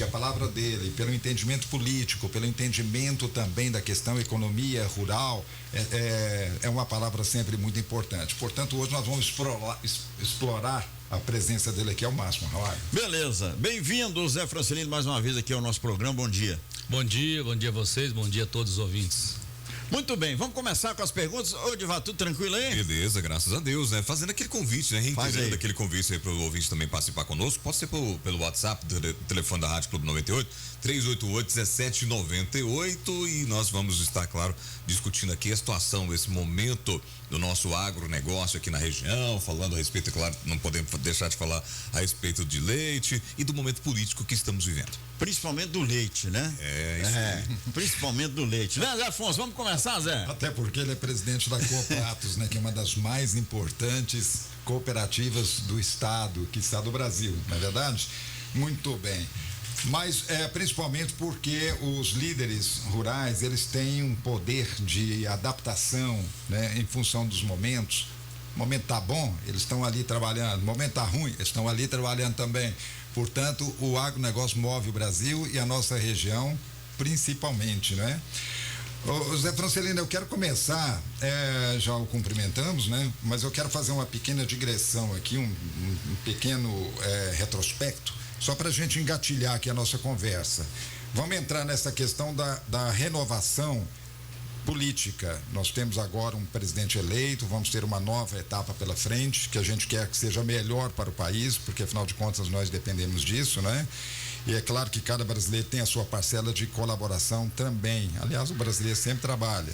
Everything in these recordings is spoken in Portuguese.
a palavra dele, pelo entendimento político, pelo entendimento também da questão economia rural, é uma palavra sempre muito importante. Portanto, hoje nós vamos explorar a presença dele aqui ao máximo, Raul. Beleza, bem-vindo, Zé Francelino, mais uma vez aqui ao nosso programa. Bom dia. Bom dia a vocês, bom dia a todos os ouvintes. Muito bem, vamos começar com as perguntas. Ô, Diva, tudo tranquilo aí? Beleza, graças a Deus, né? Fazendo aquele convite, né? Reiterando aquele convite aí para o ouvinte também participar conosco. Pode ser pelo WhatsApp, do telefone da Rádio Clube 98, 388-1798, e nós vamos estar, claro, discutindo aqui a situação, esse momento do nosso agronegócio aqui na região, falando a respeito, é claro, não podemos deixar de falar a respeito de leite e do momento político que estamos vivendo. Principalmente do leite, né? Isso aí. Principalmente do leite. Né, Zé Afonso? Vamos começar, Zé? Até porque ele é presidente da Cooperatos, né? Que é uma das mais importantes cooperativas do estado, que está do Brasil, não é verdade? Muito bem. Mas principalmente porque os líderes rurais, eles têm um poder de adaptação, né, em função dos momentos. O momento tá bom, eles estão ali trabalhando. O momento tá ruim, eles estão ali trabalhando também. Portanto, o agronegócio move o Brasil e a nossa região principalmente, né? Ô, Zé Francelino, eu quero começar, já o cumprimentamos, né? Mas eu quero fazer uma pequena digressão aqui, um pequeno retrospecto, só para a gente engatilhar aqui a nossa conversa. Vamos entrar nessa questão da renovação política. Nós temos agora um presidente eleito, vamos ter uma nova etapa pela frente, que a gente quer que seja melhor para o país, porque afinal de contas nós dependemos disso, né? E é claro que cada brasileiro tem a sua parcela de colaboração também. Aliás, o brasileiro sempre trabalha.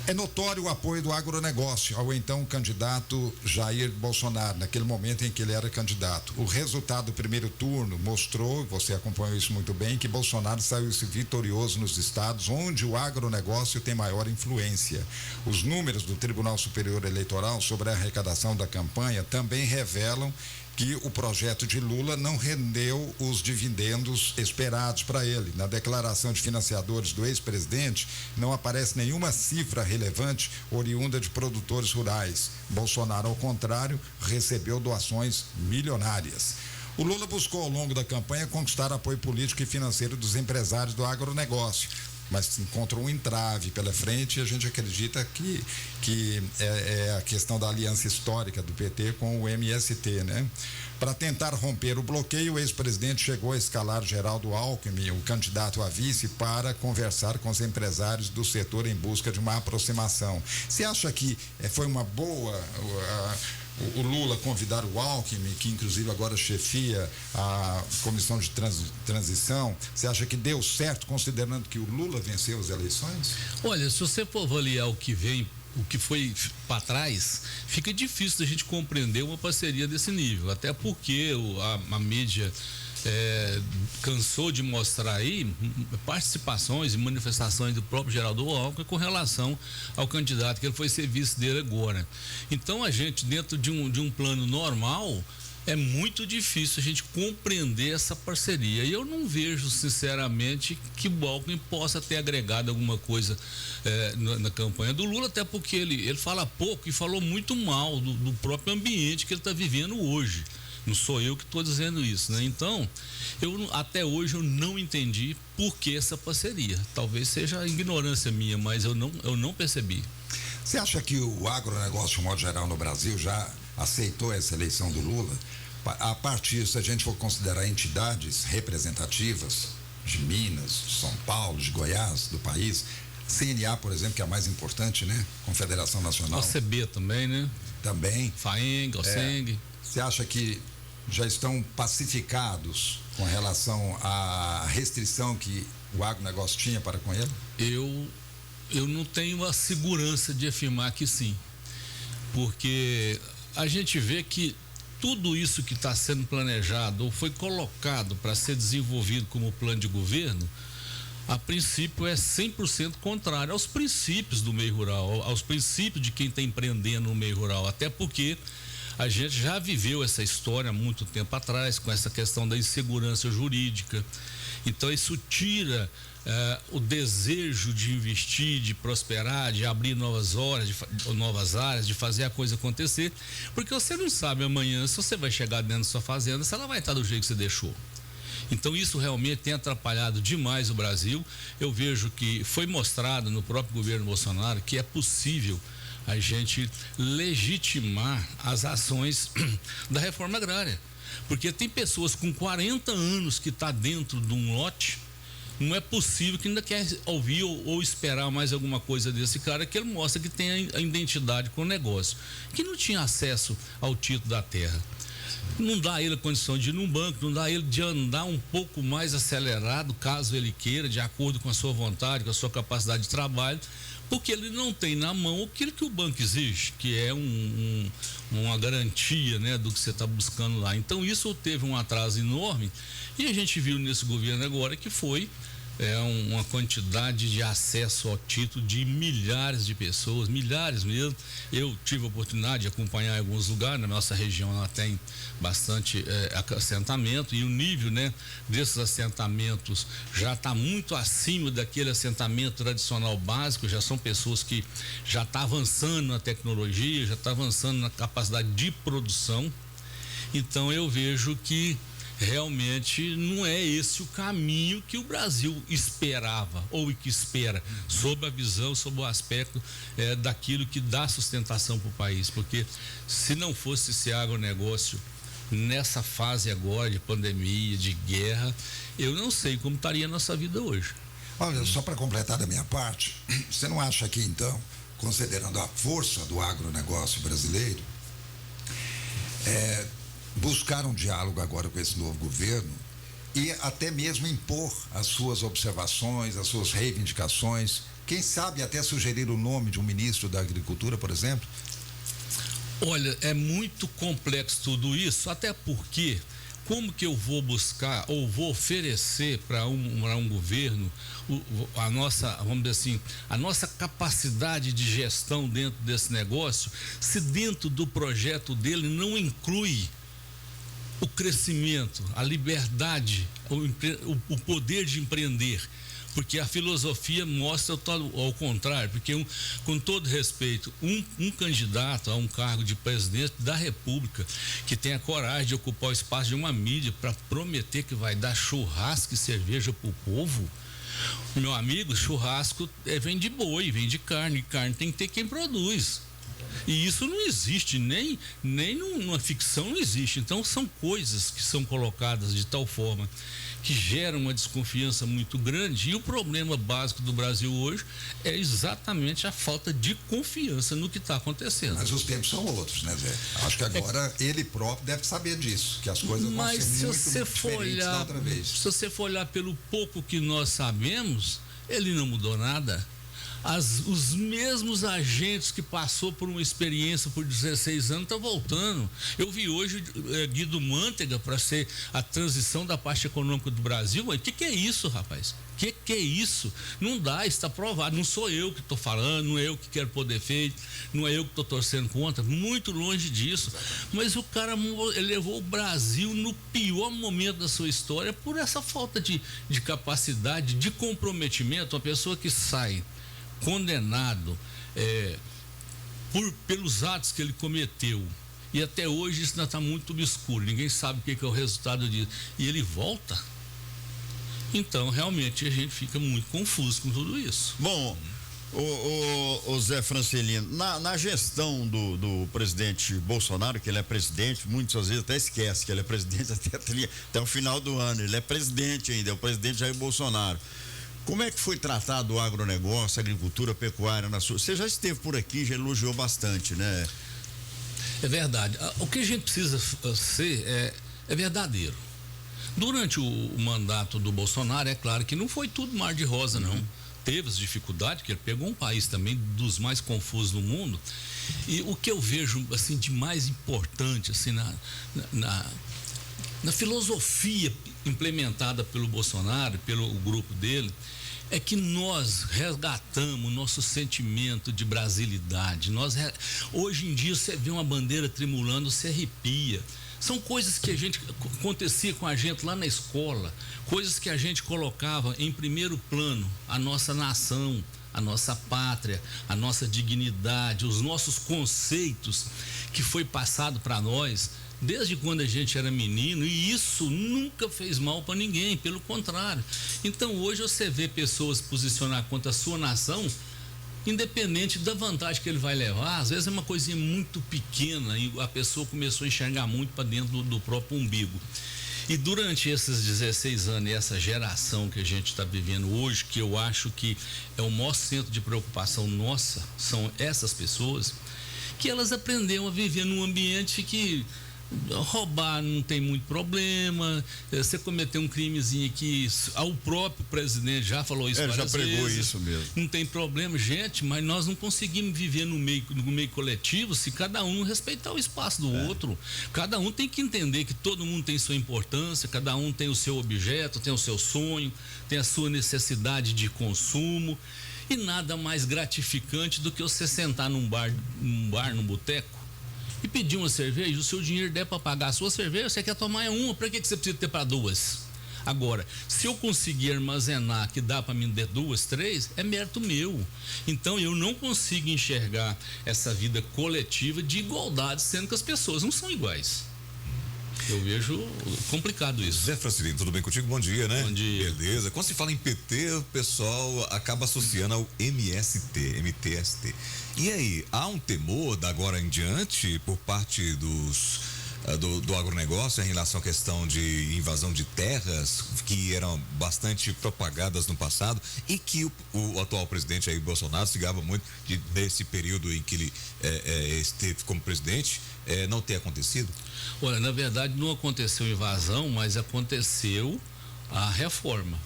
É notório o apoio do agronegócio ao então candidato Jair Bolsonaro, naquele momento em que ele era candidato. O resultado do primeiro turno mostrou, você acompanhou isso muito bem, que Bolsonaro saiu-se vitorioso nos estados onde o agronegócio tem maior influência. Os números do Tribunal Superior Eleitoral sobre a arrecadação da campanha também revelam que o projeto de Lula não rendeu os dividendos esperados para ele. Na declaração de financiadores do ex-presidente, não aparece nenhuma cifra relevante oriunda de produtores rurais. Bolsonaro, ao contrário, recebeu doações milionárias. O Lula buscou, ao longo da campanha, conquistar apoio político e financeiro dos empresários do agronegócio, mas encontrou um entrave pela frente, e a gente acredita que é a questão da aliança histórica do PT com o MST, né? Para tentar romper o bloqueio, o ex-presidente chegou a escalar Geraldo Alckmin, o candidato a vice, para conversar com os empresários do setor em busca de uma aproximação. Você acha que foi uma boa o Lula convidar o Alckmin, que inclusive agora chefia a comissão de transição? Você acha que deu certo, considerando que o Lula venceu as eleições? Olha, se você for avaliar o que foi para trás, fica difícil da gente compreender uma parceria desse nível, até porque a mídia cansou de mostrar aí participações e manifestações do próprio Geraldo Alckmin com relação ao candidato que ele foi ser vice dele agora. Então a gente, dentro de um plano normal, é muito difícil a gente compreender essa parceria. E eu não vejo, sinceramente, que o Alckmin possa ter agregado alguma coisa na campanha do Lula, até porque ele fala pouco e falou muito mal do próprio ambiente que ele está vivendo hoje. Não sou eu que estou dizendo isso, né? Então, até hoje eu não entendi por que essa parceria. Talvez seja ignorância minha, mas eu não percebi. Você acha que o agronegócio, de modo geral, no Brasil já aceitou essa eleição do Lula? A partir, se a gente for considerar entidades representativas de Minas, de São Paulo, de Goiás, do país, CNA, por exemplo, que é a mais importante, né? Confederação Nacional. OCB também, né? Também. FAENG, OCENG. Você acha que já estão pacificados com relação à restrição que o agronegócio tinha para com ele? Eu não tenho a segurança de afirmar que sim, porque a gente vê que tudo isso que está sendo planejado ou foi colocado para ser desenvolvido como plano de governo, a princípio é 100% contrário aos princípios do meio rural, aos princípios de quem está empreendendo no meio rural, até porque a gente já viveu essa história há muito tempo atrás, com essa questão da insegurança jurídica. Então isso tira o desejo de investir, de prosperar, de abrir novas áreas, de fazer a coisa acontecer, porque você não sabe amanhã se você vai chegar dentro da sua fazenda, se ela vai estar do jeito que você deixou. Então isso realmente tem atrapalhado demais o Brasil. Eu vejo que foi mostrado no próprio governo Bolsonaro que é possível a gente legitimar as ações da reforma agrária. Porque tem pessoas com 40 anos que estão dentro de um lote, não é possível que ainda quer ouvir ou esperar mais alguma coisa desse cara, que ele mostra que tem a identidade com o negócio, que não tinha acesso ao título da terra. Não dá a ele a condição de ir num banco, não dá a ele de andar um pouco mais acelerado, caso ele queira, de acordo com a sua vontade, com a sua capacidade de trabalho, porque ele não tem na mão aquilo que o banco exige, que é uma garantia, né, do que você está buscando lá. Então isso teve um atraso enorme e a gente viu nesse governo agora que foi uma quantidade de acesso ao título de milhares de pessoas, milhares mesmo. Eu tive a oportunidade de acompanhar em alguns lugares, na nossa região ela tem bastante assentamento e o nível, né, desses assentamentos já está muito acima daquele assentamento tradicional básico. Já são pessoas que já estão avançando na tecnologia, já estão avançando na capacidade de produção. Então eu vejo que realmente não é esse o caminho que o Brasil esperava ou que espera, sob a visão, sob o aspecto daquilo que dá sustentação para o país, porque se não fosse esse agronegócio nessa fase agora de pandemia, de guerra, eu não sei como estaria a nossa vida hoje. Olha, só para completar da minha parte, você não acha que então, considerando a força do agronegócio brasileiro, buscar um diálogo agora com esse novo governo e até mesmo impor as suas observações, as suas reivindicações, quem sabe até sugerir o nome de um ministro da Agricultura, por exemplo? Olha, é muito complexo tudo isso, até porque como que eu vou buscar ou vou oferecer para um governo a nossa, vamos dizer assim, a nossa capacidade de gestão dentro desse negócio, se dentro do projeto dele não inclui o crescimento, a liberdade, o poder de empreender, porque a filosofia mostra ao contrário, porque com todo respeito, um candidato a um cargo de presidente da República que tem a coragem de ocupar o espaço de uma mídia para prometer que vai dar churrasco e cerveja para o povo, meu amigo, churrasco vem de boi, vem de carne, carne tem que ter quem produz. E isso não existe, nem numa ficção não existe. Então são coisas que são colocadas de tal forma que geram uma desconfiança muito grande. E o problema básico do Brasil hoje é exatamente a falta de confiança no que está acontecendo. Mas os tempos são outros, né, Zé? Acho que agora ele próprio deve saber disso, que as coisas vão ser muito diferentes da outra vez. Se você for olhar pelo pouco que nós sabemos, ele não mudou nada. Os mesmos agentes que passou por uma experiência por 16 anos estão voltando. Eu vi hoje Guido Mantega para ser a transição da parte econômica do Brasil. O que é isso, rapaz? Que é isso? Não dá, está provado. Não sou eu que estou falando, não é eu que quero poder feito, não é eu que estou torcendo contra, muito longe disso. Mas o cara levou o Brasil no pior momento da sua história por essa falta de capacidade, de comprometimento. Uma pessoa que sai condenado pelos atos que ele cometeu, e até hoje isso ainda está muito obscuro, ninguém sabe o que é o resultado disso, e ele volta. Então realmente a gente fica muito confuso com tudo isso. Bom, o Zé Francelino, na gestão do presidente Bolsonaro, que ele é presidente, muitas vezes até esquece que ele é presidente até o final do ano, ele é presidente ainda, é o presidente Jair Bolsonaro. Como é que foi tratado o agronegócio, a agricultura, a pecuária na sua... Você já esteve por aqui, já elogiou bastante, né? É verdade. O que a gente precisa ser é verdadeiro. Durante o mandato do Bolsonaro, é claro que não foi tudo mar de rosa, não. Teve as dificuldades, que ele pegou um país também dos mais confusos do mundo. E o que eu vejo assim de mais importante assim na filosofia implementada pelo Bolsonaro, pelo grupo dele, é que nós resgatamos o nosso sentimento de brasilidade. Hoje em dia você vê uma bandeira tremulando, você arrepia. São coisas que acontecia com a gente lá na escola, coisas que a gente colocava em primeiro plano, a nossa nação, a nossa pátria, a nossa dignidade, os nossos conceitos que foi passado para nós desde quando a gente era menino, e isso nunca fez mal para ninguém, pelo contrário. Então hoje você vê pessoas posicionar contra a sua nação, independente da vantagem que ele vai levar, às vezes é uma coisinha muito pequena e a pessoa começou a enxergar muito para dentro do próprio umbigo. E durante esses 16 anos, essa geração que a gente está vivendo hoje, que eu acho que é o maior centro de preocupação nossa, são essas pessoas, que elas aprenderam a viver num ambiente que roubar não tem muito problema, você cometer um crimezinho aqui, o próprio presidente já falou isso várias vezes. Já pregou isso mesmo. Não tem problema, gente, mas nós não conseguimos viver no meio coletivo se cada um não respeitar o espaço do outro. Cada um tem que entender que todo mundo tem sua importância, cada um tem o seu objeto, tem o seu sonho, tem a sua necessidade de consumo, e nada mais gratificante do que você sentar num boteco, e pedir uma cerveja, o seu dinheiro der para pagar a sua cerveja, você quer tomar uma, para que você precisa ter para duas? Agora, se eu conseguir armazenar que dá para mim ter 2, 3, é mérito meu. Então eu não consigo enxergar essa vida coletiva de igualdade, sendo que as pessoas não são iguais. Eu vejo complicado isso. Zé Francelino, tudo bem contigo? Bom dia, né? Bom dia. Beleza. Quando se fala em PT, o pessoal acaba associando ao MTST. E aí, há um temor da agora em diante por parte do agronegócio em relação à questão de invasão de terras que eram bastante propagadas no passado e que o atual presidente aí, Bolsonaro, se gaba muito desse período em que ele esteve como presidente, não ter acontecido? Olha, na verdade não aconteceu invasão, mas aconteceu a reforma.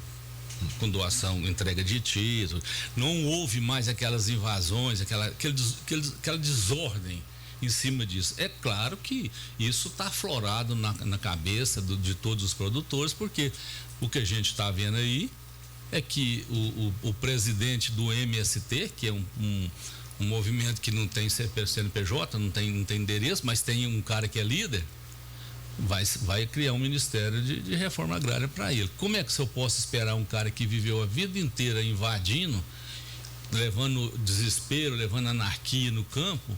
Com doação, entrega de título, não houve mais aquelas invasões, aquela desordem em cima disso. É claro que isso está aflorado na cabeça de todos os produtores, porque o que a gente está vendo aí é que o presidente do MST, que é um movimento que não tem CNPJ, não tem endereço, mas tem um cara que é líder, vai criar um ministério de reforma agrária para ele. Como é que eu posso esperar um cara que viveu a vida inteira invadindo, levando desespero, levando anarquia no campo,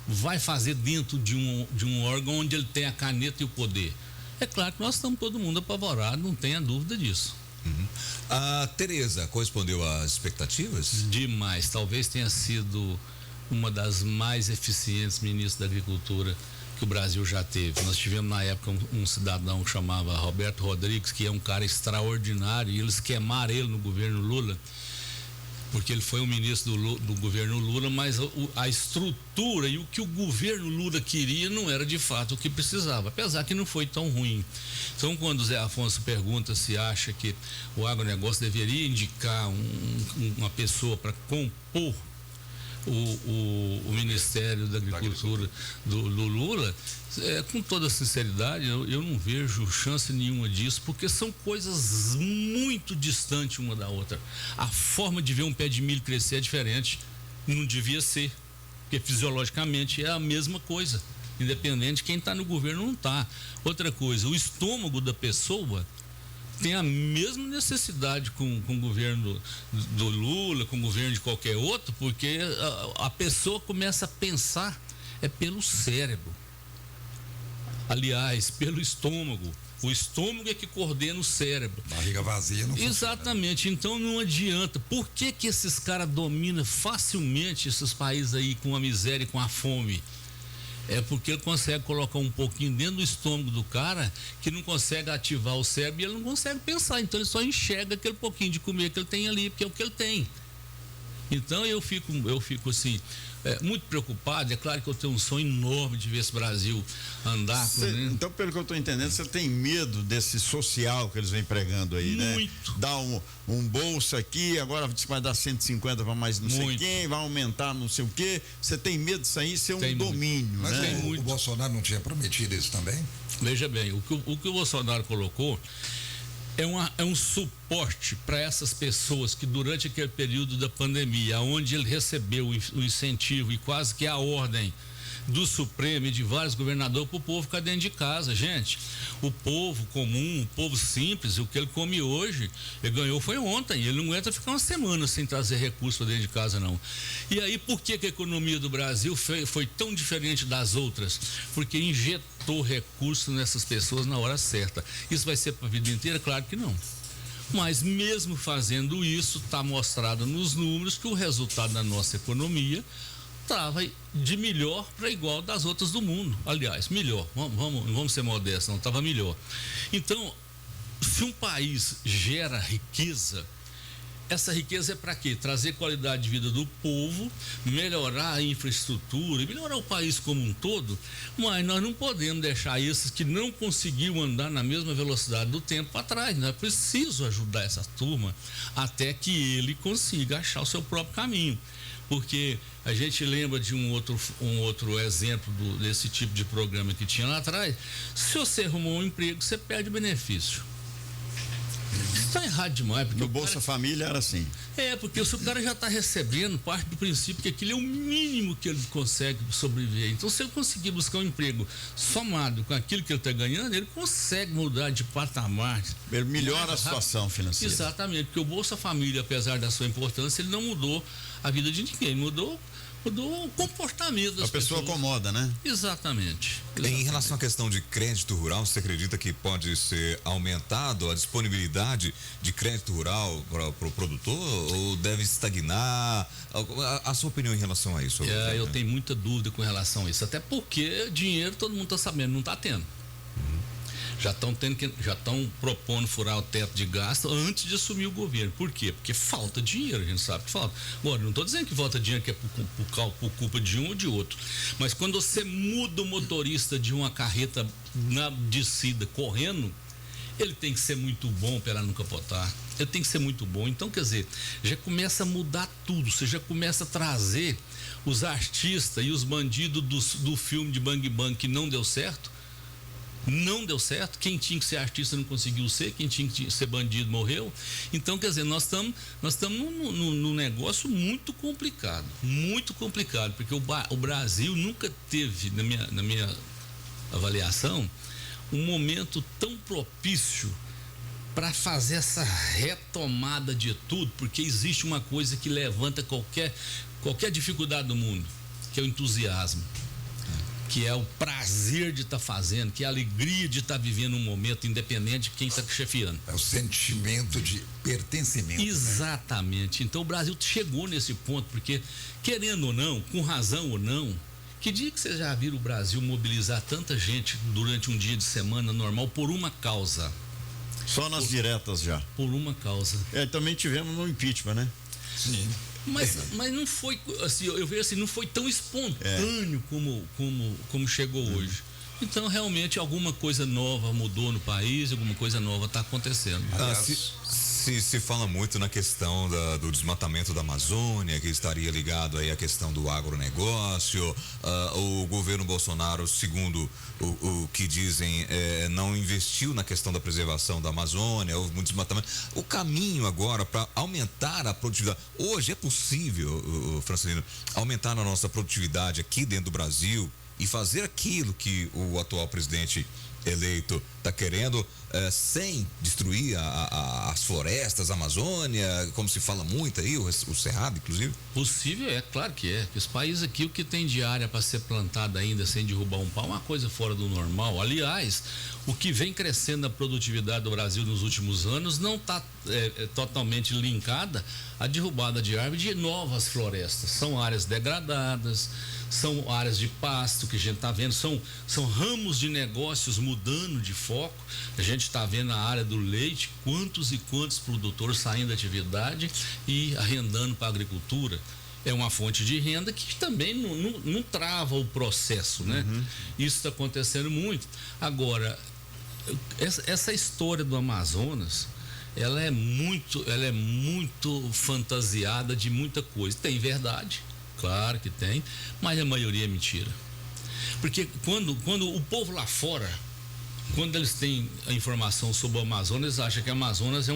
vai fazer dentro de um órgão onde ele tem a caneta e o poder? É claro que nós estamos todo mundo apavorado, não tenha dúvida disso. Uhum. A Tereza correspondeu às expectativas? Demais, talvez tenha sido uma das mais eficientes ministras da Agricultura que o Brasil já teve. Nós tivemos na época um cidadão que chamava Roberto Rodrigues, que é um cara extraordinário, e eles queimaram ele no governo Lula, porque ele foi o ministro do governo Lula, mas a estrutura e o que o governo Lula queria não era de fato o que precisava, apesar que não foi tão ruim. Então, quando o Zé Afonso pergunta se acha que o agronegócio deveria indicar uma pessoa para compor o Ministério da Agricultura do Lula, com toda sinceridade, eu não vejo chance nenhuma disso, porque são coisas muito distantes uma da outra. A forma de ver um pé de milho crescer é diferente, não devia ser, porque fisiologicamente é a mesma coisa, independente de quem está no governo ou não está. Outra coisa, o estômago da pessoa tem a mesma necessidade com o governo do Lula, com o governo de qualquer outro, porque a pessoa começa a pensar pelo cérebro. Aliás, pelo estômago. O estômago é que coordena o cérebro. Barriga vazia não funciona. Exatamente, então não adianta. Por que esses caras dominam facilmente esses países aí com a miséria e com a fome? É porque ele consegue colocar um pouquinho dentro do estômago do cara, que não consegue ativar o cérebro e ele não consegue pensar. Então ele só enxerga aquele pouquinho de comer que ele tem ali, porque é o que ele tem. Então eu fico assim, muito preocupado. É claro que eu tenho um sonho enorme de ver esse Brasil andar. Então, pelo que eu estou entendendo, você tem medo desse social que eles vêm pregando aí, né? Muito. Dá um bolso aqui, agora vai dar 150 para mais não sei quem, vai aumentar não sei o quê. Você tem medo disso aí ser um domínio, mas né? o Bolsonaro não tinha prometido isso também? Veja bem, o que o Bolsonaro colocou é um suporte para essas pessoas que durante aquele período da pandemia, onde ele recebeu o incentivo e quase que a ordem do Supremo e de vários governadores para o povo ficar dentro de casa. Gente, o povo comum, o povo simples, o que ele come hoje, ele ganhou foi ontem. Ele não aguenta ficar uma semana sem trazer recursos para dentro de casa, não. E aí, por que a economia do Brasil foi tão diferente das outras? Porque injetou recursos nessas pessoas na hora certa. Isso vai ser para a vida inteira? Claro que não. Mas mesmo fazendo isso, está mostrado nos números que o resultado da nossa economia estava de melhor para igual das outras do mundo. Aliás, melhor, vamos ser modestos, não estava melhor. Então, se um país gera riqueza, essa riqueza é para quê? Trazer qualidade de vida do povo, melhorar a infraestrutura e melhorar o país como um todo, mas nós não podemos deixar esses que não conseguiram andar na mesma velocidade do tempo para trás. Nós precisamos ajudar essa turma até que ele consiga achar o seu próprio caminho. Porque a gente lembra de um outro exemplo desse tipo de programa que tinha lá atrás. Se você arrumou um emprego, você perde benefício. Está errado demais. Porque no Bolsa Família era assim. Porque se o cara já está recebendo, parte do princípio que aquilo é o mínimo que ele consegue sobreviver. Então, se ele conseguir buscar um emprego somado com aquilo que ele está ganhando, ele consegue mudar de patamar. Ele melhora a situação financeira. Exatamente, porque o Bolsa Família, apesar da sua importância, ele não mudou a vida de ninguém, mudou o comportamento das pessoas. A pessoa acomoda, né? Exatamente. Em relação à questão de crédito rural, você acredita que pode ser aumentado a disponibilidade de crédito rural para o produtor ou deve estagnar? A sua opinião em relação a isso? Eu tenho muita dúvida com relação a isso, até porque dinheiro todo mundo está sabendo, não está tendo. Já estão propondo furar o teto de gasto antes de assumir o governo. Por quê? Porque falta dinheiro, a gente sabe que falta. Agora, não estou dizendo que falta dinheiro que é por culpa de um ou de outro. Mas quando você muda o motorista de uma carreta na descida correndo, ele tem que ser muito bom para ela não capotar. Ele tem que ser muito bom. Então, quer dizer, já começa a mudar tudo. Você já começa a trazer os artistas e os bandidos do filme de Bang Bang que não deu certo. Não deu certo, quem tinha que ser artista não conseguiu ser, quem tinha que ser bandido morreu. Então, quer dizer, nós estamos num negócio muito complicado, porque o Brasil nunca teve, na minha avaliação, um momento tão propício para fazer essa retomada de tudo, porque existe uma coisa que levanta qualquer dificuldade do mundo, que é o entusiasmo. Que é o prazer de estar fazendo, que é a alegria de estar vivendo um momento independente de quem está chefiando. É o sentimento de pertencimento. Exatamente. Né? Então o Brasil chegou nesse ponto, porque, querendo ou não, com razão ou não, que dia que vocês já viram o Brasil mobilizar tanta gente durante um dia de semana normal por uma causa? Só nas diretas já. Por uma causa. Também tivemos no impeachment, né? Sim. Mas não foi assim, eu vejo assim, não foi tão espontâneo como chegou hoje. Então, realmente, alguma coisa nova mudou no país, alguma coisa nova está acontecendo. Se fala muito na questão do desmatamento da Amazônia, que estaria ligado aí à questão do agronegócio. O governo Bolsonaro, segundo o que dizem, não investiu na questão da preservação da Amazônia, houve muito desmatamento. O caminho agora para aumentar a produtividade, hoje é possível, Francelino, aumentar a nossa produtividade aqui dentro do Brasil e fazer aquilo que o atual presidente eleito está querendo, sem destruir as florestas, a Amazônia, como se fala muito aí, o Cerrado, inclusive? Possível, claro que é. Esse país aqui, o que tem de área para ser plantada ainda sem derrubar um pau, é uma coisa fora do normal. Aliás, o que vem crescendo na produtividade do Brasil nos últimos anos não está totalmente linkada à derrubada de árvore de novas florestas. São áreas degradadas, são áreas de pasto que a gente está vendo, são ramos de negócios mudando de foco. A gente está vendo na área do leite quantos e quantos produtores saindo da atividade e arrendando para a agricultura. É uma fonte de renda que também não trava o processo, né? Uhum. Isso está acontecendo muito. Agora, essa história do Amazonas, ela é muito fantasiada de muita coisa. Tem verdade, claro que tem, mas a maioria é mentira. Porque quando o povo lá fora, quando eles têm a informação sobre o Amazonas, eles acham que o Amazonas é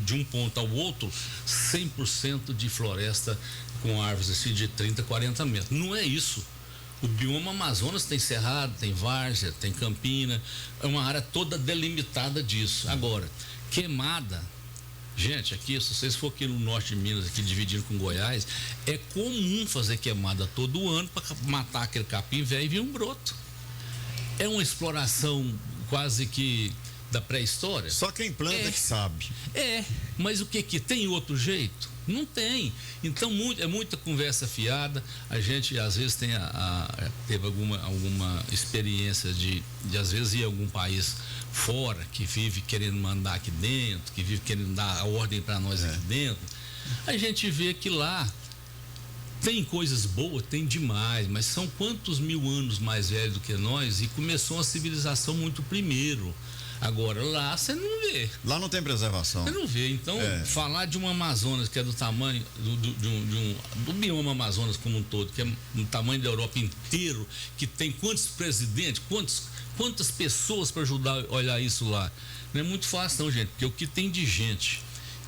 de um ponto ao outro, 100% de floresta com árvores assim de 30, 40 metros. Não é isso. O bioma Amazonas tem Cerrado, tem Várzea, tem Campina, é uma área toda delimitada disso. Agora, queimada, gente, aqui, se vocês for aqui no norte de Minas, aqui dividindo com Goiás, é comum fazer queimada todo ano para matar aquele capim velho e vir um broto. É uma exploração quase que da pré-história. Só quem planta que sabe. Mas o que tem outro jeito? Não tem. Então é muita conversa fiada. A gente às vezes teve alguma experiência de às vezes ir a algum país fora que vive querendo mandar aqui dentro, que vive querendo dar a ordem para nós aqui dentro. A gente vê que lá tem coisas boas, tem demais, mas são quantos mil anos mais velhos do que nós e começou uma civilização muito primeiro. Agora, lá você não vê. Lá não tem preservação. Você não vê. Então, falar de uma Amazonas que é do tamanho do bioma Amazonas como um todo, que é do tamanho da Europa inteiro, que tem quantos presidentes, quantas pessoas para ajudar a olhar isso lá. Não é muito fácil não, gente, porque o que tem de gente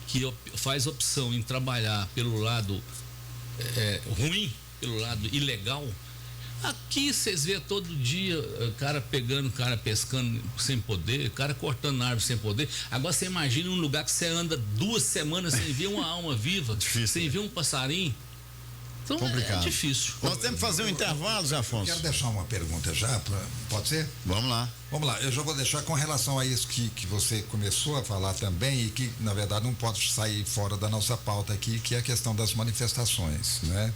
que faz opção em trabalhar pelo lado ruim, pelo lado ilegal. Aqui vocês vê todo dia cara pegando, cara pescando sem poder, cara cortando árvore sem poder. Agora você imagina um lugar que você anda 2 semanas sem ver uma alma viva, sem ver um passarinho. Então complicado. É difícil. Nós temos que fazer um intervalo, Zé Afonso. Quero deixar uma pergunta já, pode ser? Vamos lá. Vamos lá, eu já vou deixar com relação a isso que você começou a falar também e que, na verdade, não pode sair fora da nossa pauta aqui, que é a questão das manifestações, né?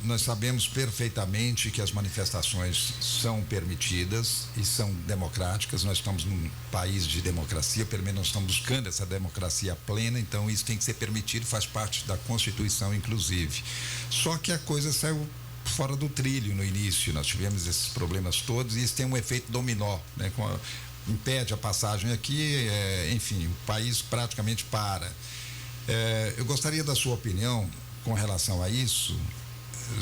Nós sabemos perfeitamente que as manifestações são permitidas e são democráticas. Nós estamos num país de democracia, pelo menos nós estamos buscando essa democracia plena, então isso tem que ser permitido, faz parte da Constituição, inclusive. Só que a coisa saiu fora do trilho no início, nós tivemos esses problemas todos e isso tem um efeito dominó, né? Impede a passagem aqui, enfim, o país praticamente para. Eu gostaria da sua opinião com relação a isso,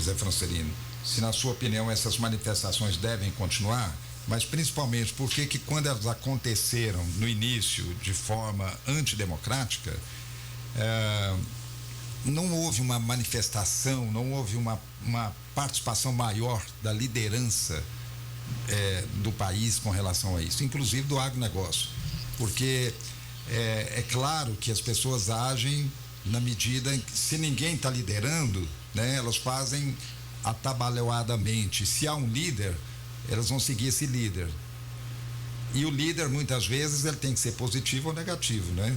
Zé Francelino, se na sua opinião essas manifestações devem continuar, mas principalmente porque que quando elas aconteceram no início de forma antidemocrática, não houve uma manifestação, não houve uma participação maior da liderança do país com relação a isso, inclusive do agronegócio, porque é claro que as pessoas agem na medida em que, se ninguém está liderando, né, elas fazem atabalhoadamente. Se há um líder, elas vão seguir esse líder. E o líder, muitas vezes, ele tem que ser positivo ou negativo, né?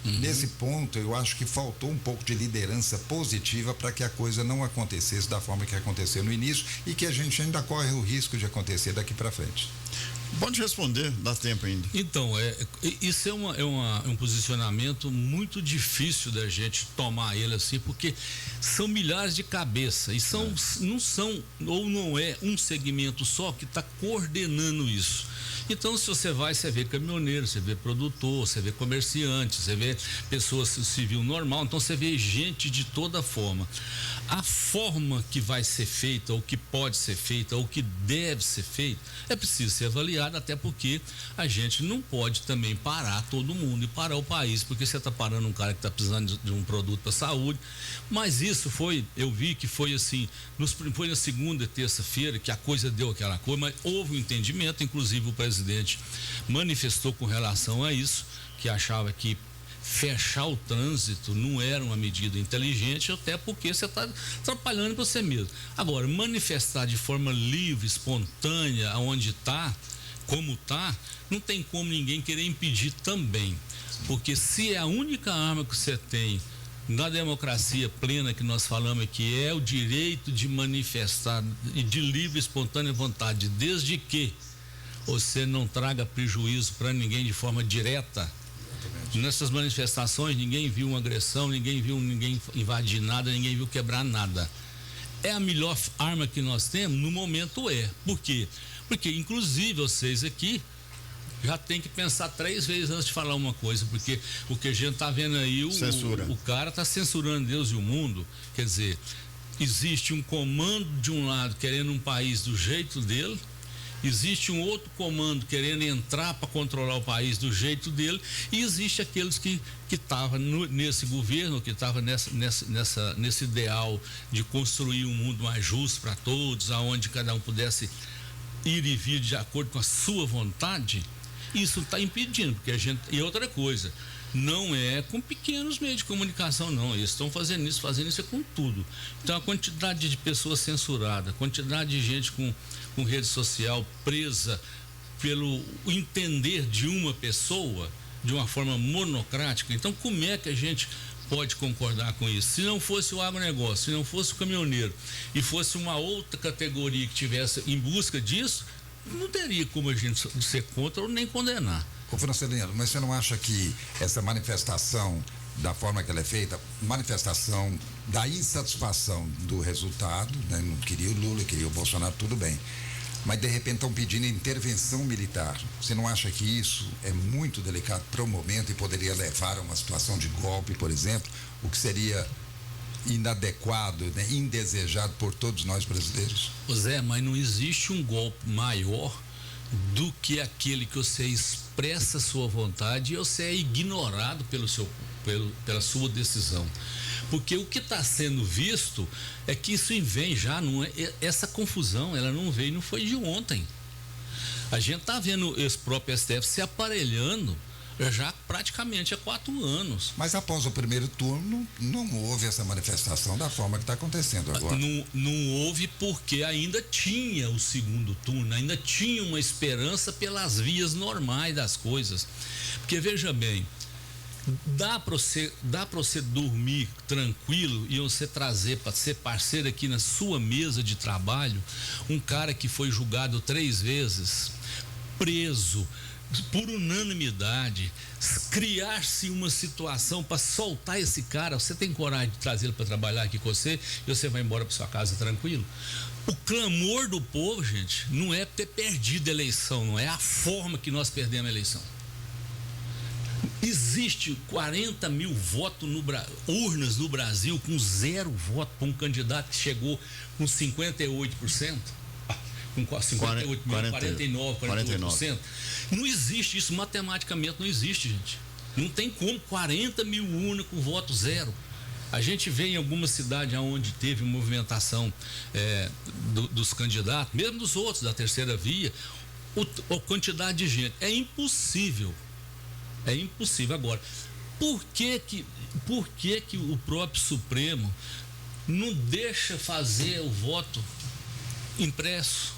Nesse ponto, eu acho que faltou um pouco de liderança positiva para que a coisa não acontecesse da forma que aconteceu no início e que a gente ainda corre o risco de acontecer daqui para frente. Pode responder, dá tempo ainda. Então, isso é um posicionamento muito difícil da gente tomar ele assim, porque são milhares de cabeças e não é um segmento só que está coordenando isso. Então, se você vê caminhoneiro, você vê produtor, você vê comerciante, você vê pessoas civil normal, então você vê gente de toda forma. A forma que vai ser feita, ou que pode ser feita, ou que deve ser feita, é preciso ser avaliada, até porque a gente não pode também parar todo mundo e parar o país, porque você está parando um cara que está precisando de um produto para a saúde. Mas isso eu vi que foi assim, foi na segunda e terça-feira que a coisa deu aquela coisa, mas houve um entendimento, inclusive o presidente manifestou com relação a isso, que achava que fechar o trânsito não era uma medida inteligente, até porque você está atrapalhando você mesmo. Agora, manifestar de forma livre, espontânea, aonde está, como está, não tem como ninguém querer impedir também. Porque se é a única arma que você tem na democracia plena que nós falamos aqui, é o direito de manifestar e de livre, espontânea vontade, desde que você não traga prejuízo para ninguém de forma direta. Nessas manifestações ninguém viu uma agressão, ninguém viu ninguém invadir nada, ninguém viu quebrar nada. É a melhor arma que nós temos no momento. Por quê? Porque inclusive vocês aqui já tem que pensar 3 vezes antes de falar uma coisa, porque o que a gente está vendo aí, o cara está censurando Deus e o mundo. Quer dizer, existe um comando de um lado querendo um país do jeito dele, Existe um outro comando querendo entrar para controlar o país do jeito dele, e existe aqueles que estavam nesse governo, que estavam nesse ideal de construir um mundo mais justo para todos, aonde cada um pudesse ir e vir de acordo com a sua vontade. Isso está impedindo, porque a gente. E outra coisa, não é com pequenos meios de comunicação, não. Eles estão fazendo isso é com tudo. Então, a quantidade de pessoas censuradas, a quantidade de gente com rede social presa pelo entender de uma pessoa de uma forma monocrática. Então, como é que a gente pode concordar com isso? Se não fosse o agronegócio, se não fosse o caminhoneiro e fosse uma outra categoria que tivesse em busca disso, não teria como a gente ser contra ou nem condenar. Ô, Francelino, mas você não acha que essa manifestação, da forma que ela é feita, manifestação da insatisfação do resultado, né? Não queria o Lula, queria o Bolsonaro, tudo bem, mas de repente estão pedindo intervenção militar. Você não acha que isso é muito delicado para o momento e poderia levar a uma situação de golpe, por exemplo, o que seria inadequado, né? Indesejado por todos nós brasileiros? Zé, mas não existe um golpe maior do que aquele que você expressa sua vontade e você é ignorado pela sua decisão. Porque o que está sendo visto é que isso vem já, não é, essa confusão, ela não veio, não foi de ontem. A gente está vendo esse próprio STF se aparelhando já praticamente há 4 anos. Mas após o primeiro turno, não houve essa manifestação da forma que está acontecendo agora. Não houve, porque ainda tinha o segundo turno, ainda tinha uma esperança pelas vias normais das coisas. Porque, veja bem, dá para você dormir tranquilo e você trazer para ser parceiro aqui na sua mesa de trabalho um cara que foi julgado 3 vezes, preso por unanimidade, criar-se uma situação para soltar esse cara. Você tem coragem de trazê-lo para trabalhar aqui com você e você vai embora para sua casa tranquilo? O clamor do povo, gente, não é ter perdido a eleição, não é a forma que nós perdemos a eleição. Existe 40 mil votos urnas no Brasil com 0 voto para um candidato que chegou com 58%. Com 58 mil, 49%. Não existe isso, matematicamente não existe, gente. Não tem como 40 mil urnas com voto 0. A gente vê em alguma cidade onde teve movimentação dos candidatos, mesmo dos outros, da terceira via, a quantidade de gente. É impossível. É impossível. Agora, por que que o próprio Supremo não deixa fazer o voto impresso?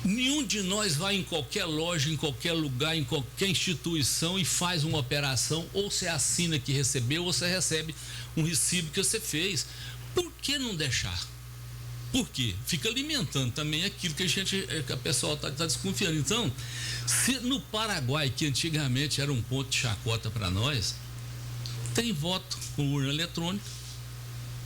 Nenhum de nós vai em qualquer loja, em qualquer lugar, em qualquer instituição e faz uma operação, ou você assina que recebeu, ou você recebe um recibo que você fez. Por que não deixar? Por quê? Fica alimentando também aquilo que a pessoa está desconfiando. Então, se no Paraguai, que antigamente era um ponto de chacota para nós, tem voto com urna eletrônica,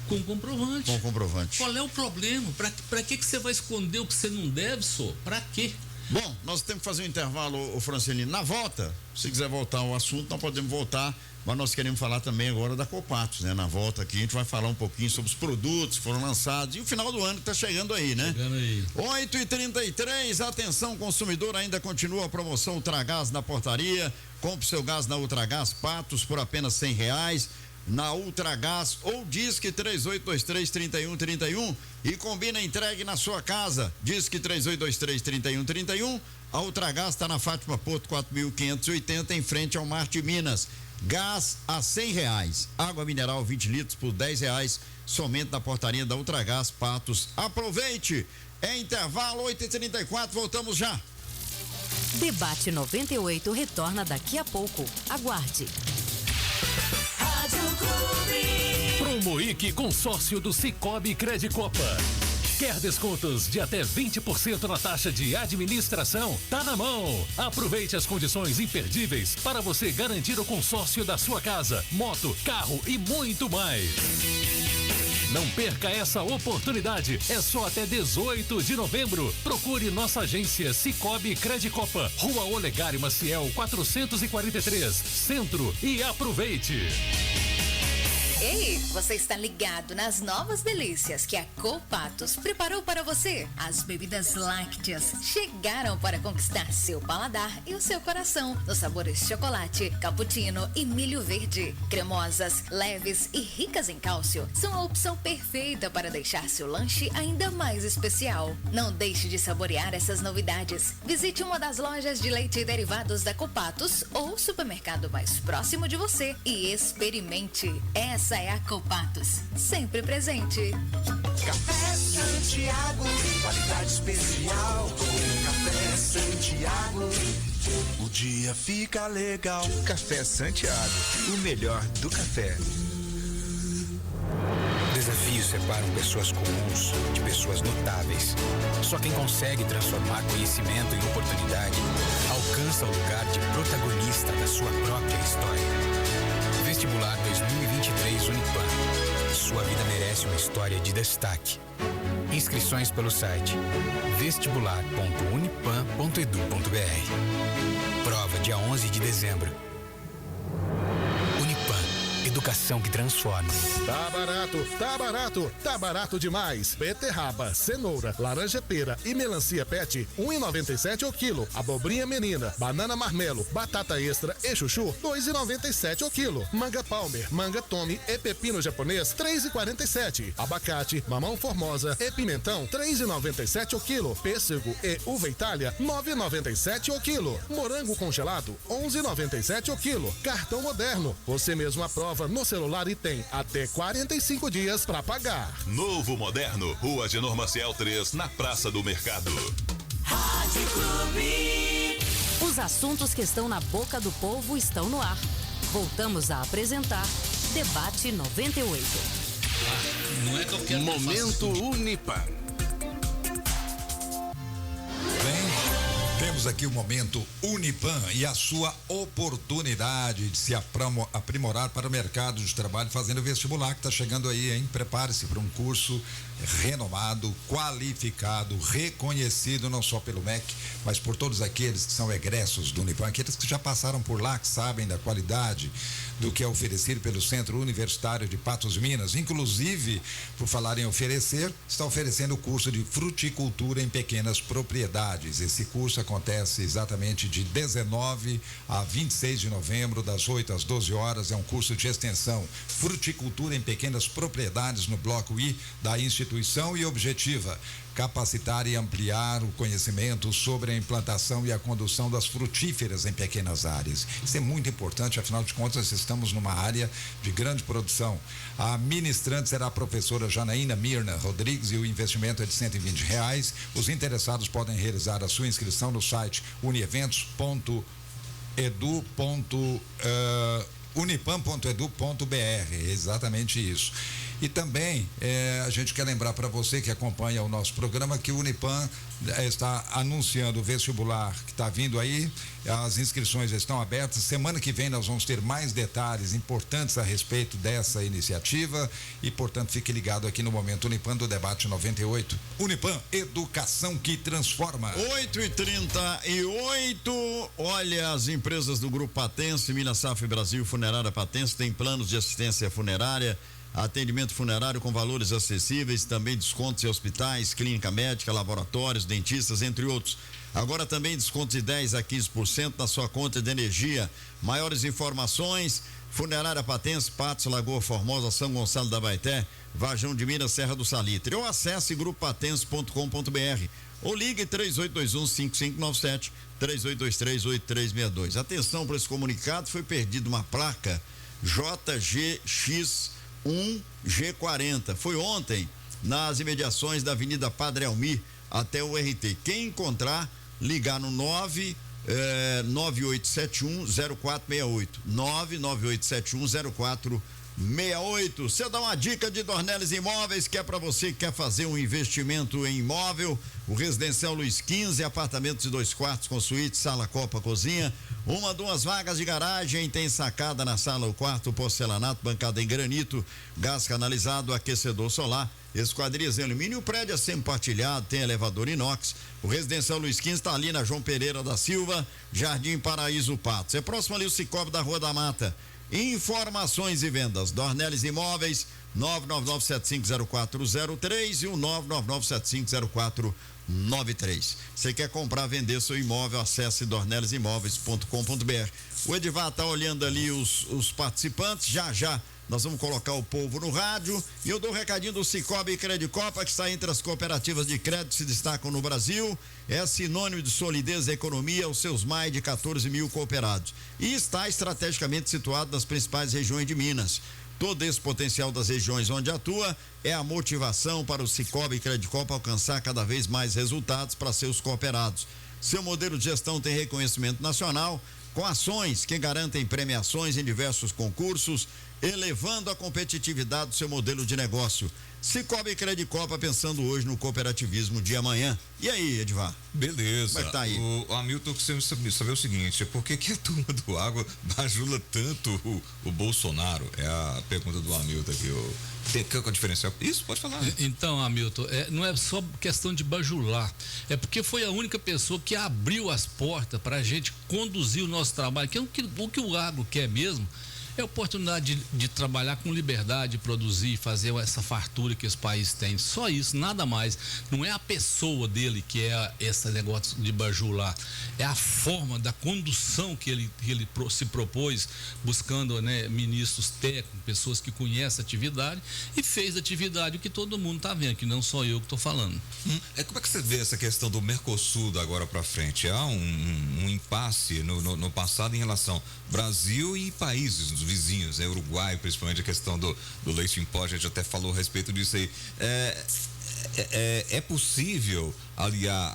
com comprovante. Com comprovante. Qual é o problema? Para que você vai esconder o que você não deve, só? Para quê? Bom, nós temos que fazer um intervalo, o Francelino. Na volta, se quiser voltar ao assunto, nós podemos voltar, mas nós queremos falar também agora da Copatos, né? Na volta aqui a gente vai falar um pouquinho sobre os produtos que foram lançados e o final do ano que está chegando aí, né? Chegando aí. 8h33, atenção consumidor, ainda continua a promoção Ultragás na portaria. Compre seu gás na Ultragás Patos por apenas R$100 na Ultragás ou Disque 3823-3131 e combina a entregue na sua casa. Disque 3823-3131. A Ultragás está na Fátima Porto 4580 em frente ao Marte Minas. Gás a R$100, água mineral 20 litros por R$10, somente na portaria da Ultragás Patos. Aproveite, é intervalo 8h34, voltamos já. Debate 98 retorna daqui a pouco. Aguarde. Promoic Consórcio do Cicobi Credicopa. Quer descontos de até 20% na taxa de administração? Tá na mão! Aproveite as condições imperdíveis para você garantir o consórcio da sua casa, moto, carro e muito mais. Não perca essa oportunidade. É só até 18 de novembro. Procure nossa agência Cicobi Credicopa, Rua Olegário Maciel 443, Centro, e aproveite. Ei, você está ligado nas novas delícias que a Copatos preparou para você? As bebidas lácteas chegaram para conquistar seu paladar e o seu coração, nos sabores chocolate, cappuccino e milho verde. Cremosas, leves e ricas em cálcio, são a opção perfeita para deixar seu lanche ainda mais especial. Não deixe de saborear essas novidades. Visite uma das lojas de leite e derivados da Copatos ou supermercado mais próximo de você e experimente. Essa é a Copatos, sempre presente. Café Santiago, qualidade especial. Com Café Santiago, o dia fica legal. Café Santiago, o melhor do café. Desafios separam pessoas comuns de pessoas notáveis. Só quem consegue transformar conhecimento em oportunidade alcança o lugar de protagonista da sua própria história. Vestibular 2023 Unipam. Sua vida merece uma história de destaque. Inscrições pelo site vestibular.unipam.edu.br. Prova dia 11 de dezembro. Unipam. Educação que transforma. Tá barato, tá barato, tá barato demais. Beterraba, cenoura, laranja pera e melancia pet, 1,97 o quilo. Abobrinha menina, banana marmelo, batata extra e chuchu, 2,97 o quilo. Manga palmer, manga tome e pepino japonês, 3,47. Abacate, mamão formosa e pimentão, 3,97 o quilo. Pêssego e uva Itália, 9,97 o quilo. Morango congelado, 11,97 o quilo. Cartão moderno, você mesmo aprova no celular e tem até 45 dias para pagar. Novo Moderno, Rua Agenor Maciel 3, na Praça do Mercado. Rádio Clube. Os assuntos que estão na boca do povo estão no ar. Voltamos a apresentar Debate 98. Não é que eu quero Momento Unipam. Temos aqui o momento Unipam e a sua oportunidade de se aprimorar para o mercado de trabalho fazendo vestibular que está chegando aí, hein? Prepare-se para um curso renomado, qualificado, reconhecido não só pelo MEC, mas por todos aqueles que são egressos do Unipam, aqueles que já passaram por lá, que sabem da qualidade do que é oferecido pelo Centro Universitário de Patos de Minas. Inclusive, por falar em oferecer, está oferecendo o curso de fruticultura em pequenas propriedades. Esse curso acontece exatamente de 19 a 26 de novembro, das 8 às 12 horas. É um curso de extensão fruticultura em pequenas propriedades no bloco I da instituição e objetiva capacitar e ampliar o conhecimento sobre a implantação e a condução das frutíferas em pequenas áreas. Isso é muito importante, afinal de contas, estamos numa área de grande produção. A ministrante será a professora Janaína Mirna Rodrigues e o investimento é de R$120. Os interessados podem realizar a sua inscrição no site unipam.edu.br, exatamente isso. E também a gente quer lembrar para você que acompanha o nosso programa que o Unipam está anunciando o vestibular que está vindo aí. As inscrições estão abertas. Semana que vem nós vamos ter mais detalhes importantes a respeito dessa iniciativa e, portanto, fique ligado aqui no Momento Unipam do Debate 98. Unipam, educação que transforma. 8h38. Olha, as empresas do Grupo Patense, Minas Safra e Brasil Funerária Patense têm planos de assistência funerária, atendimento funerário com valores acessíveis, também descontos em hospitais, clínica médica, laboratórios, dentistas, entre outros. Agora também descontos de 10% a 15% na sua conta de energia. Maiores informações, Funerária Patense, Patos, Lagoa Formosa, São Gonçalo da Baeté, Varjão de Minas, Serra do Salitre. Ou acesse grupopatense.com.br ou ligue 3821-5597, 3823-8362. Atenção para esse comunicado, foi perdida uma placa JGX1G40. Foi ontem nas imediações da Avenida Padre Almir até o RT. Quem encontrar, ligar no 998710468. 998710468. Você dá uma dica de Dornelles Imóveis, que é para você que quer fazer um investimento em imóvel. O Residencial Luiz XV, apartamentos de 2 quartos com suíte, sala, copa, cozinha, 2 vagas de garagem, tem sacada na sala, o quarto, porcelanato, bancada em granito, gás canalizado, aquecedor solar, esquadrias em alumínio. O prédio é sempre partilhado, tem elevador inox. O Residencial Luiz XV está ali na João Pereira da Silva, Jardim Paraíso Patos. É próximo ali o Cicobi da Rua da Mata. Informações e vendas, Dornelles Imóveis, 999-750403 e o 999-750493. Você quer comprar, vender seu imóvel, acesse dornellesimóveis.com.br. O Edivar está olhando ali os participantes, já nós vamos colocar o povo no rádio e eu dou um recadinho do Cicobi Credicopa, que está entre as cooperativas de crédito que se destacam no Brasil, é sinônimo de solidez e economia aos seus mais de 14 mil cooperados e está estrategicamente situado nas principais regiões de Minas. Todo esse potencial das regiões onde atua é a motivação para o Cicobi Credicopa alcançar cada vez mais resultados para seus cooperados. Seu modelo de gestão tem reconhecimento nacional, com ações que garantem premiações em diversos concursos, elevando a competitividade do seu modelo de negócio. Cicobi Credicopa, pensando hoje no cooperativismo de amanhã. E aí, Edivar? Beleza. Como é que tá aí? O Hamilton quer saber o seguinte, por que a turma do Água bajula tanto o Bolsonaro? É a pergunta do Hamilton aqui. Tem que diferencial? Isso, pode falar. Então, Hamilton, não é só questão de bajular, é porque foi a única pessoa que abriu as portas para a gente conduzir o nosso trabalho, que é o que o agro quer mesmo. É a oportunidade de trabalhar com liberdade, produzir, fazer essa fartura que esse país tem. Só isso, nada mais. Não é a pessoa dele que é esse negócio de bajular. É a forma da condução que ele se propôs, buscando, né, ministros técnicos, pessoas que conhecem a atividade, e fez a atividade que todo mundo está vendo, que não sou eu que estou falando. Como é que você vê essa questão do Mercosul da agora para frente? Há um impasse no passado em relação Brasil e países vizinhos, Uruguai, principalmente a questão do leite em pó, a gente até falou a respeito disso aí. É possível aliar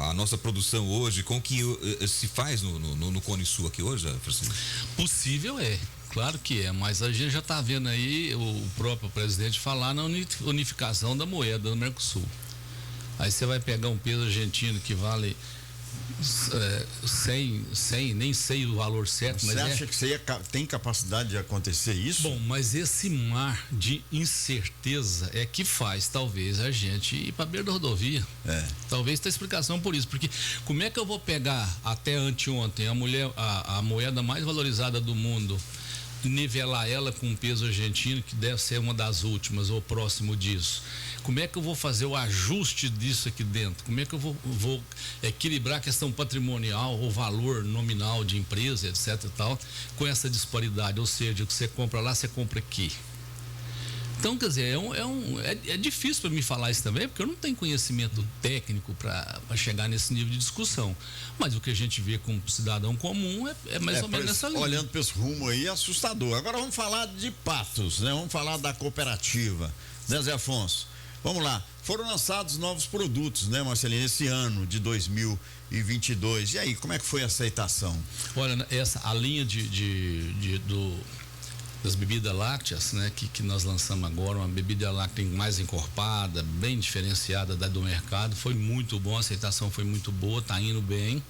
a nossa produção hoje com o que se faz no Cone Sul aqui hoje, Francisco? Possível é. Claro que é, mas a gente já está vendo aí o próprio presidente falar na unificação da moeda do Mercosul. Aí você vai pegar um peso argentino que vale 100, nem sei o valor certo, mas você acha que você tem capacidade de acontecer isso? Bom, mas esse mar de incerteza é que faz talvez a gente ir para a beira da rodovia. Talvez tenha explicação por isso, porque como é que eu vou pegar até anteontem a moeda mais valorizada do mundo, nivelar ela com um peso argentino que deve ser uma das últimas ou próximo disso? Como é que eu vou fazer o ajuste disso aqui dentro? Como é que eu vou equilibrar a questão patrimonial, o valor nominal de empresa, etc e tal, com essa disparidade? Ou seja, o que você compra lá, você compra aqui. Então, quer dizer, é difícil para mim falar isso também, porque eu não tenho conhecimento técnico para chegar nesse nível de discussão. Mas o que a gente vê como cidadão comum é mais ou menos nessa linha. Olhando para esse rumo aí, é assustador. Agora vamos falar de Patos, né? Vamos falar da cooperativa, né, Zé Afonso? Vamos lá, foram lançados novos produtos, né, Marcelino, esse ano de 2022. E aí, como é que foi a aceitação? Olha, a linha das bebidas lácteas, né, que nós lançamos agora, uma bebida láctea mais encorpada, bem diferenciada da do mercado, foi muito bom, a aceitação foi muito boa, tá indo bem.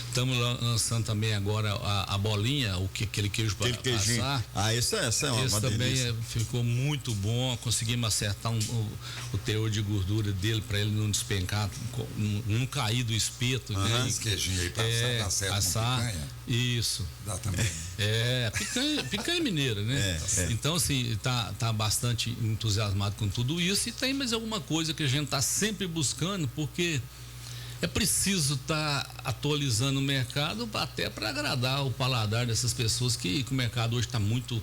Estamos lançando também agora a bolinha, aquele queijo para assar. Essa é uma esse também delícia. Ficou muito bom, conseguimos acertar o teor de gordura dele para ele não despencar, não cair do espeto. Né? Esse queijinho aí para assar com picanha. Isso. Dá também. Picanha mineira, né? Então, assim, tá bastante entusiasmado com tudo isso, e tem mais alguma coisa que a gente tá sempre buscando, porque é preciso estar atualizando o mercado até para agradar o paladar dessas pessoas, que o mercado hoje está muito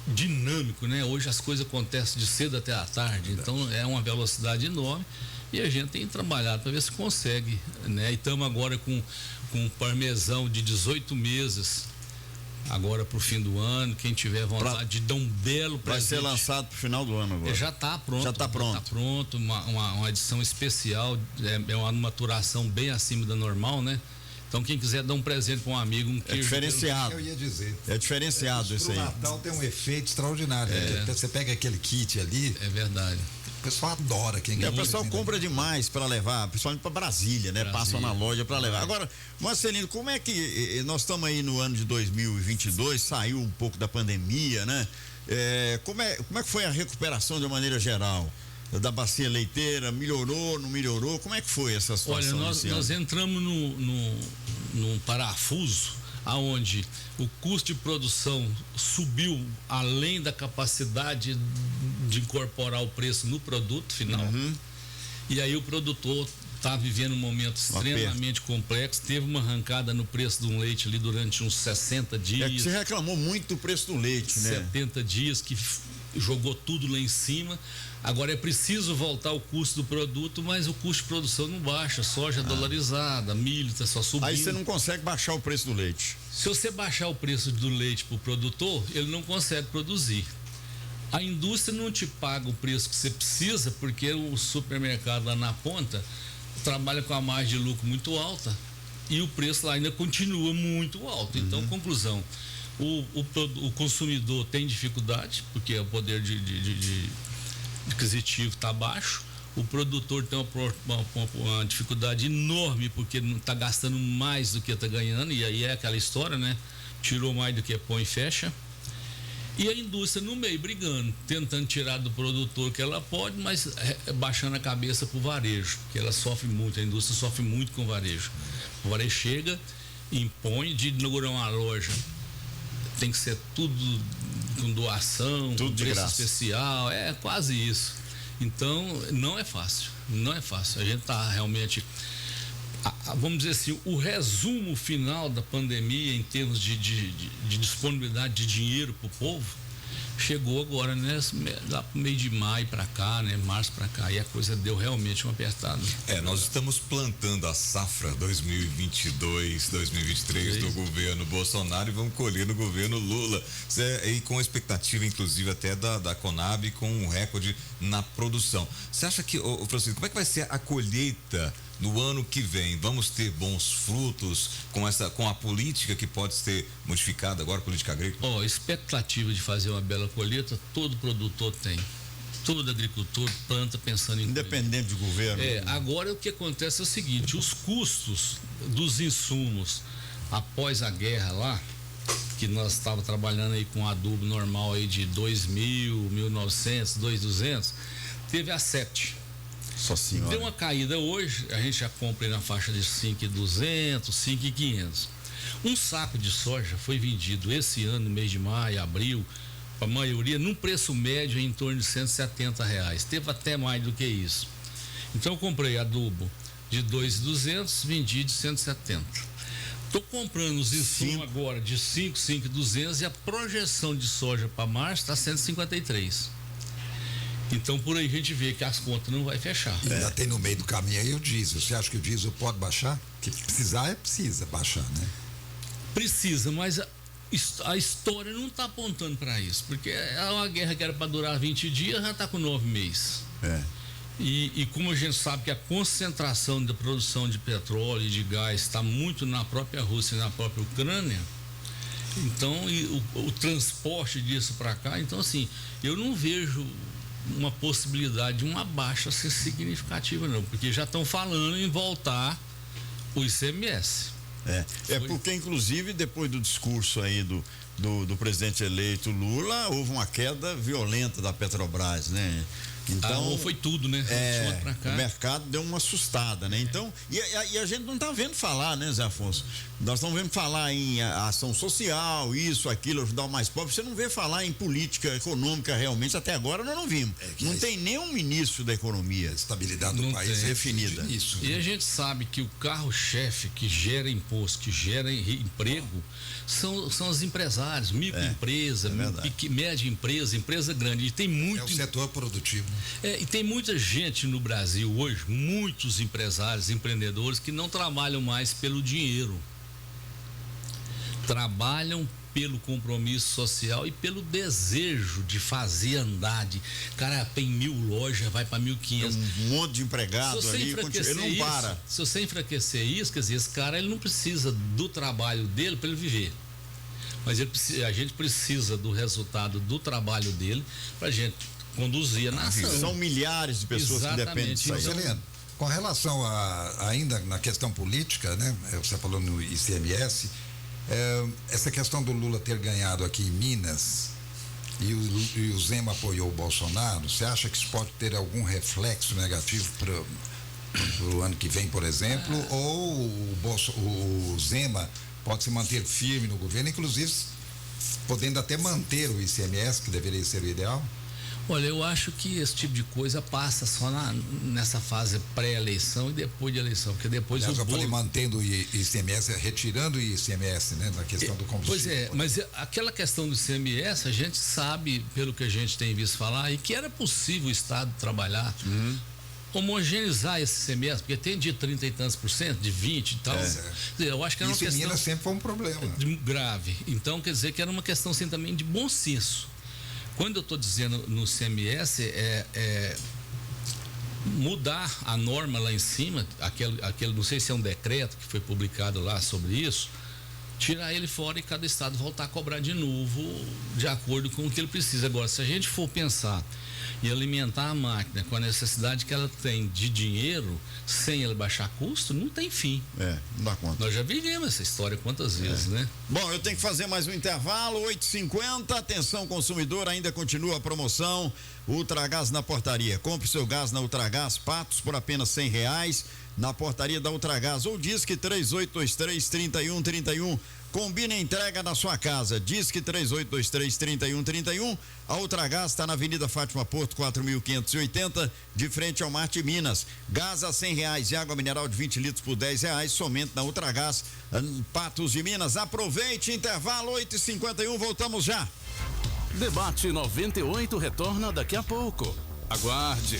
dinâmico, né? Hoje as coisas acontecem de cedo até à tarde, então é uma velocidade enorme e a gente tem trabalhado para ver se consegue, né? E estamos agora com um parmesão de 18 meses agora para o fim do ano. Quem tiver vontade de dar um belo presente, vai ser lançado para o final do ano agora. Já está pronto. Já está pronto. Uma edição especial, é uma maturação bem acima da normal, né? Então, quem quiser dar um presente para um amigo, um queijo. É diferenciado. Eu ia dizer. É diferenciado isso aí. O Natal tem um efeito extraordinário. Você pega aquele kit ali. É verdade. O pessoal adora quem ganha. O pessoal compra demais para levar, principalmente para Brasília, né? Passa na loja para levar. Agora, Marcelino, como é que nós estamos aí no ano de 2022, saiu um pouco da pandemia, né? Como é que foi a recuperação de uma maneira geral? Da bacia leiteira, melhorou, não melhorou? Como é que foi essa situação? Olha, nós entramos num parafuso aonde o custo de produção subiu além da capacidade de incorporar o preço no produto final. E aí o produtor está vivendo um momento extremamente complexo, teve uma arrancada no preço do leite ali durante uns 60 dias. É que você reclamou muito do preço do leite, né? 70 dias que jogou tudo lá em cima. Agora é preciso voltar o custo do produto, mas o custo de produção não baixa, soja dolarizada, milho está só subindo. Aí você não consegue baixar o preço do leite. Se você baixar o preço do leite para o produtor, ele não consegue produzir. A indústria não te paga o preço que você precisa, porque o supermercado lá na ponta trabalha com a margem de lucro muito alta e o preço lá ainda continua muito alto. Então, conclusão, o consumidor tem dificuldade, porque o poder de aquisitivo está baixo, o produtor tem uma dificuldade enorme, porque não está gastando mais do que está ganhando, e aí é aquela história, né? Tirou mais do que põe e fecha. E a indústria no meio brigando, tentando tirar do produtor que ela pode, mas baixando a cabeça para o varejo, porque ela sofre muito, a indústria sofre muito com o varejo. O varejo chega, impõe de inaugurar uma loja, tem que ser tudo com doação, tudo com de preço graça. especial, é quase isso. Então, não é fácil, não é fácil. A gente está realmente, vamos dizer assim, o resumo final da pandemia em termos de disponibilidade de dinheiro para o povo chegou agora, né, lá pro meio de maio para cá, né, março para cá, e a coisa deu realmente uma apertada. Nós estamos plantando a safra 2022, 2023 do governo Bolsonaro e vamos colher no governo Lula, e com expectativa inclusive até da Conab com um recorde na produção. Você acha que, Francisco, como é que vai ser a colheita no ano que vem? Vamos ter bons frutos com a política que pode ser modificada agora, política agrícola? Expectativa de fazer uma bela colheita, todo produtor tem. Todo agricultor planta pensando em independente do governo. Agora o que acontece é o seguinte, os custos dos insumos após a guerra lá, que nós estávamos trabalhando aí com adubo normal aí de 2.000, 1.900, 2.200, teve a 7. Só senhora. Deu uma caída hoje, a gente já compra aí na faixa de 5.200, 5.500. Um saco de soja foi vendido esse ano, no mês de maio, abril, a maioria num preço médio em torno de R$170. Teve até mais do que isso. Então eu comprei adubo de 2.200, vendi de 170. Estou comprando os insumos agora de 5.200 e a projeção de soja para março está 153. Então por aí a gente vê que as contas não vai fechar. Ainda tem no meio do caminho aí o diesel. Você acha que o diesel pode baixar? Que precisar precisa baixar, né? Precisa, mas a história não está apontando para isso, porque é uma guerra que era para durar 20 dias, já está com 9 meses. E como a gente sabe que a concentração da produção de petróleo e de gás está muito na própria Rússia e na própria Ucrânia, então o transporte disso para cá, então assim, eu não vejo uma possibilidade de uma baixa ser significativa não, porque já estão falando em voltar o ICMS. Porque inclusive depois do discurso aí do presidente eleito Lula, houve uma queda violenta da Petrobras, né? Então foi tudo, né? Pra cá. O mercado deu uma assustada, né? Então, e a gente não está vendo falar, né, Zé Afonso? Nós estamos vendo falar em ação social, isso, aquilo, ajudar o mais pobre. Você não vê falar em política econômica realmente, até agora nós não vimos. Não tem nenhum ministro da economia. A estabilidade do país é definida. Isso, e a gente sabe que o carro-chefe que gera imposto, que gera emprego, são os empresários, microempresa, média empresa, empresa grande. E tem muito. É o setor produtivo. E tem muita gente no Brasil hoje, muitos empresários, empreendedores que não trabalham mais pelo dinheiro. Trabalham pelo compromisso social e pelo desejo de fazer andar. Cara, tem 1.000 lojas, vai para 1.500. Um monte de empregado ali, ele não para. Se você enfraquecer isso, quer dizer, esse cara ele não precisa do trabalho dele para ele viver. Mas a gente precisa do resultado do trabalho dele para a gente conduzir a nação. São milhares de pessoas que dependem disso aí. Helena, com relação ainda na questão política, né? Você falou no ICMS, essa questão do Lula ter ganhado aqui em Minas e o Zema apoiou o Bolsonaro, você acha que isso pode ter algum reflexo negativo para o ano que vem, por exemplo? Ou o Zema pode se manter firme no governo, inclusive podendo até manter o ICMS, que deveria ser o ideal? Olha, eu acho que esse tipo de coisa passa só nessa fase pré-eleição e depois de eleição, porque depois eu falei mantendo o ICMS, retirando o ICMS, né, na questão do combustível. Pois é, mas aquela questão do ICMS, a gente sabe, pelo que a gente tem visto falar, e que era possível o Estado trabalhar, homogeneizar esse ICMS, porque tem de 30 e tantos %, de 20 e tal. Eu acho que era uma questão... Isso em Minas sempre foi um problema. Grave. Então, quer dizer que era uma questão, assim, também de bom senso. Quando eu estou dizendo no ICMS, mudar a norma lá em cima, aquele, não sei se é um decreto que foi publicado lá sobre isso, tirar ele fora e cada estado voltar a cobrar de novo, de acordo com o que ele precisa. Agora, se a gente for pensar e alimentar a máquina com a necessidade que ela tem de dinheiro, sem ela baixar custo, não tem fim. Não dá conta. Nós já vivemos essa história quantas vezes, né? Bom, eu tenho que fazer mais um intervalo, 8h50, atenção consumidor, ainda continua a promoção Ultragás na portaria. Compre seu gás na Ultragás Patos por apenas R$100 na portaria da Ultragás ou Disque 3823-3131. Combine a entrega na sua casa. Disque 3823-3131. A Ultragás está na Avenida Fátima Porto, 4.580, de frente ao Marte Minas. Gás a R$100 e água mineral de 20 litros por R$10, somente na Ultragás, Patos de Minas. Aproveite, intervalo 8h51, voltamos já. Debate 98 retorna daqui a pouco. Aguarde.